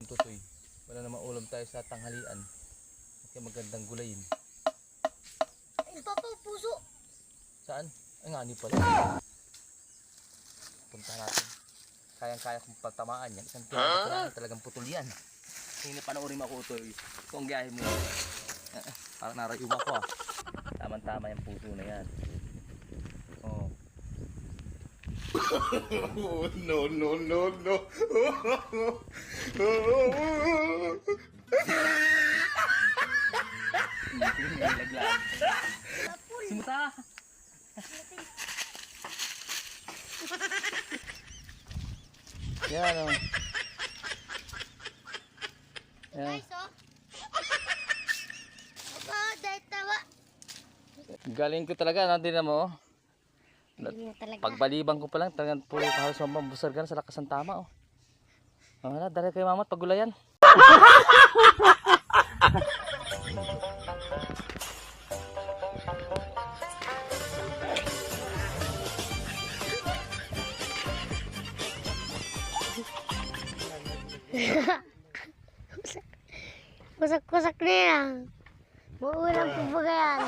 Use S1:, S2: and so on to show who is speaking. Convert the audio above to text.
S1: Tutoy, wala na maulam tayo sa tanghalian. Kaya magandang gulayin.
S2: Ay, papa, puso.
S1: Saan? Ay nga, hindi pala. Punta natin. Kayang-kaya kong patamaan yan. Isang tira talagang putol yan. Hindi panoorin mo ako, Utoy. Kung gayahin mo. Parang narayuwa ko ah. Tama-tama yung puto na yan. Oh.
S3: No, no, no, no.
S1: Nilaglag. Simuta. Yan o. Yan.
S2: Guys, oh. Papa, dahil tawa.
S1: Galing ko talaga, nandun na mo.
S2: Galing na talaga.
S1: Pagbalibang ko pa lang, talagang puro halos mambusargan sa lakas ng tama. Oh. Wala, dali kay mama at pagulayan.
S2: Kusak-kusak na yan. Maulang po ba yan?